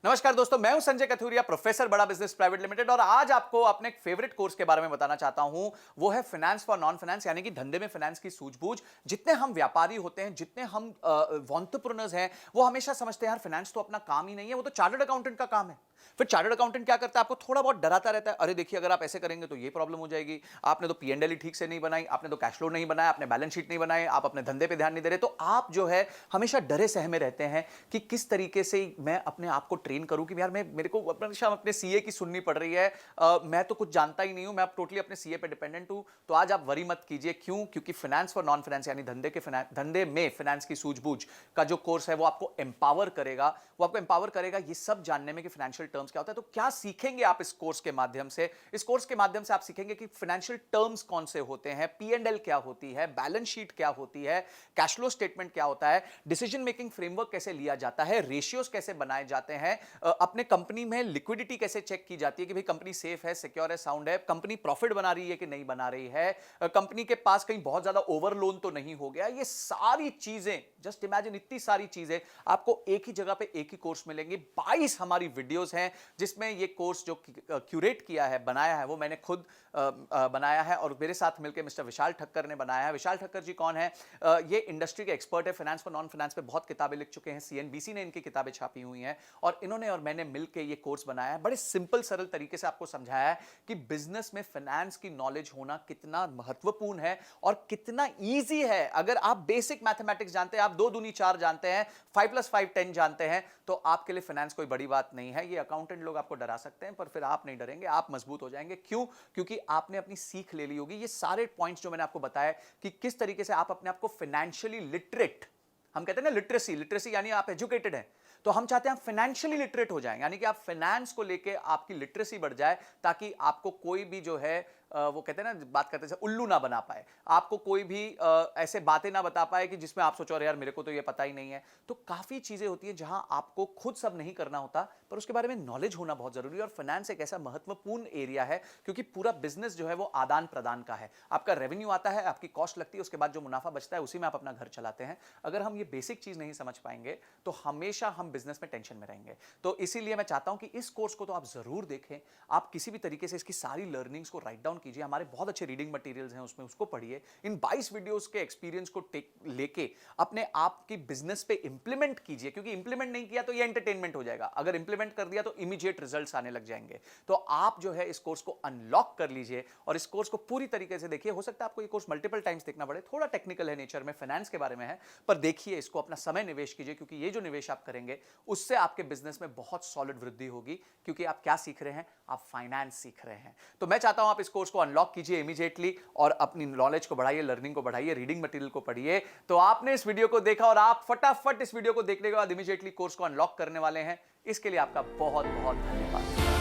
नमस्कार दोस्तों, मैं हूं संजय कथुरिया, प्रोफेसर बड़ा बिजनेस प्राइवेट लिमिटेड। और आज आपको अपने एक फेवरेट कोर्स के बारे में बताना चाहता हूं। वो है फाइनेंस फॉर नॉन फाइनेंस, यानी कि धंधे में फाइनेंस की सूझबूझ। जितने हम व्यापारी होते हैं, जितने हम एंटरप्रेन्योर्स हैं, वो हमेशा समझते हैं यार फाइनेंस तो अपना काम ही नहीं है, वो तो चार्टर्ड अकाउंटेंट का काम है। फिर चार्टर्ड अकाउंटेंट क्या करता है? आपको थोड़ा बहुत डराता रहता है, अरे देखिए अगर आप ऐसे करेंगे तो ये प्रॉब्लम हो जाएगी, आपने तो पी एंड एल ही ठीक से नहीं बनाई, आपने तो कैश फ्लो नहीं बनाया, आपने बैलेंस शीट नहीं बनाई, आप अपने धंधे पे ध्यान नहीं दे रहे। तो आप जो है हमेशा डरे सहमे रहते हैं कि किस तरीके से मैं अपने आप को ट्रेन करूं कि यार मैं मेरे को अपने सीए की सुननी पड़ रही है, मैं तो कुछ जानता ही नहीं हूं, मैं अब टोटली अपने सीए पे डिपेंडेंट हूं। तो आज आप वरी मत कीजिए। क्यों? क्योंकि फाइनेंस फॉर नॉन फाइनेंस यानी धंधे में फाइनेंस की सूझबूझ का जो कोर्स है वो आपको एम्पावर करेगा। ये सब जानने में कि फाइनेंशियल टर्म्स क्या होता है। तो क्या सीखेंगे आप इस कोर्स के माध्यम से? इस कोर्स के माध्यम से आप सीखेंगे कि फाइनेंशियल टर्म्स कौन से होते हैं, पी एंड एल क्या होती है, बैलेंस शीट क्या होती है, कैश फ्लो स्टेटमेंट क्या होता है, डिसीजन मेकिंग फ्रेमवर्क कैसे लिया जाता है, रेशियोज कैसे बनाए जाते हैं, अपने कंपनी में लिक्विडिटी कैसे चेक की जाती है कि भाई कंपनी सेफ है, सिक्योर है, साउंड है, कंपनी प्रॉफिट बना रही है कि नहीं बना रही है, कंपनी के पास कहीं बहुत ज्यादा ओवर लोन तो नहीं हो गया। ये सारी चीजें, जस्ट इमेजिन, इतनी सारी चीजें आपको एक ही जगह पे एक ही कोर्स मिलेंगी। 22 हमारी वीडियोस हैं जिसमें ये कोर्स जो क्यूरेट किया है, बनाया है, वो मैंने खुद बनाया है और मेरे साथ मिलकर मिस्टर विशाल ठक्कर ने बनाया है। विशाल ठक्कर जी कौन है? ये इंडस्ट्री के एक्सपर्ट है, फाइनेंस फॉर नॉन फाइनेंस पे बहुत किताबें लिख चुके हैं, सीएनबीसी ने इनकी किताबें छापी हुई हैं और इन्होंने और मैंने मिलकर ये कोर्स बनाया है। बड़े सिंपल सरल तरीके से आपको समझाया है कि बिजनेस में फाइनेंस की नॉलेज होना कितना महत्वपूर्ण है और कितना ईजी है। अगर आप बेसिक मैथमेटिक्स जानते हैं, आप 2 दूनी 4 जानते हैं, 5 + 5 10 जानते हैं, तो आपके लिए फाइनेंस कोई बड़ी बात नहीं है। ये अकाउंटेंट लोग आपको डरा सकते हैं, पर फिर आप नहीं डरेंगे, आप मजबूत हो जाएंगे। क्यों? क्योंकि आपने अपनी सीख ले ली होगी। ये सारे पॉइंट्स जो मैंने आपको बताया कि किस तरीके से आप अपने आप को फाइनेंशियली लिटरेट, हम कहते हैं ना लिटरेसी यानी आप एजुकेटेड हैं, तो हम चाहते हैं आप फाइनेंशियली लिटरेट हो जाएं, यानी कि आप फाइनेंस को लेके आपकी लिटरेसी बढ़ जाए, ताकि आपको कोई भी जो है वो कहते हैं ना, बात करते हैं उल्लू ना बना पाए, आपको कोई भी ऐसे बातें ना बता पाए कि जिसमें आप सोचो अरे यार मेरे को तो ये पता ही नहीं है। तो काफी चीजें होती है जहां आपको खुद सब नहीं करना होता, पर उसके बारे में नॉलेज होना बहुत जरूरी है। और फाइनेंस एक ऐसा महत्वपूर्ण एरिया है क्योंकि पूरा बिजनेस जो है वो आदान प्रदान का है। आपका रेवेन्यू आता है, आपकी कॉस्ट लगती है, उसके बाद जो मुनाफा बचता है उसी में आप अपना घर चलाते हैं। अगर हम ये बेसिक चीज नहीं समझ पाएंगे तो हमेशा हम बिजनेस में टेंशन में रहेंगे। तो इसीलिए मैं चाहता हूं कि इस कोर्स को तो आप जरूर देखें, आप किसी भी तरीके से इसकी सारी लर्निंग्स को राइट डाउन कीजिए। हमारे बहुत अच्छे रीडिंग मटेरियल्स हैं उसमें, उसको पढ़िए। इन 22 वीडियोस के एक्सपीरियंस को लेके अपने आप की बिजनेस पे इंप्लीमेंट कीजिए, क्योंकि इंप्लीमेंट नहीं किया तो ये एंटरटेनमेंट हो जाएगा, अगर इंप्लीमेंट कर दिया तो इमीडिएट रिजल्ट्स आने लग जाएंगे। तो आप जो है इस कोर्स को अनलॉक कर लीजिए और इस कोर्स को पूरी तरीके से देखिए। हो सकता है आपको ये कोर्स मल्टीपल टाइम्स देखना पड़े, थोड़ा टेक्निकल है नेचर में, फाइनेंस के बारे में है, पर देखिए इसको, अपना समय निवेश कीजिए, क्योंकि ये जो निवेश आप करेंगे उससे आपके बिजनेस में बहुत सॉलिड वृद्धि होगी। क्योंकि आप क्या सीख रहे हैं? आप फाइनेंस सीख रहे हैं। तो मैं चाहता हूं आप इस कोर्स को अनलॉक कीजिए इमीडिएटली और अपनी नॉलेज को बढ़ाइए, लर्निंग को बढ़ाइए, रीडिंग मटेरियल को पढ़िए। तो आपने इस वीडियो को देखा और आप फटाफट इस वीडियो को देखने के बाद इमीडिएटली कोर्स को अनलॉक करने वाले हैं। इसके लिए आपका बहुत बहुत धन्यवाद।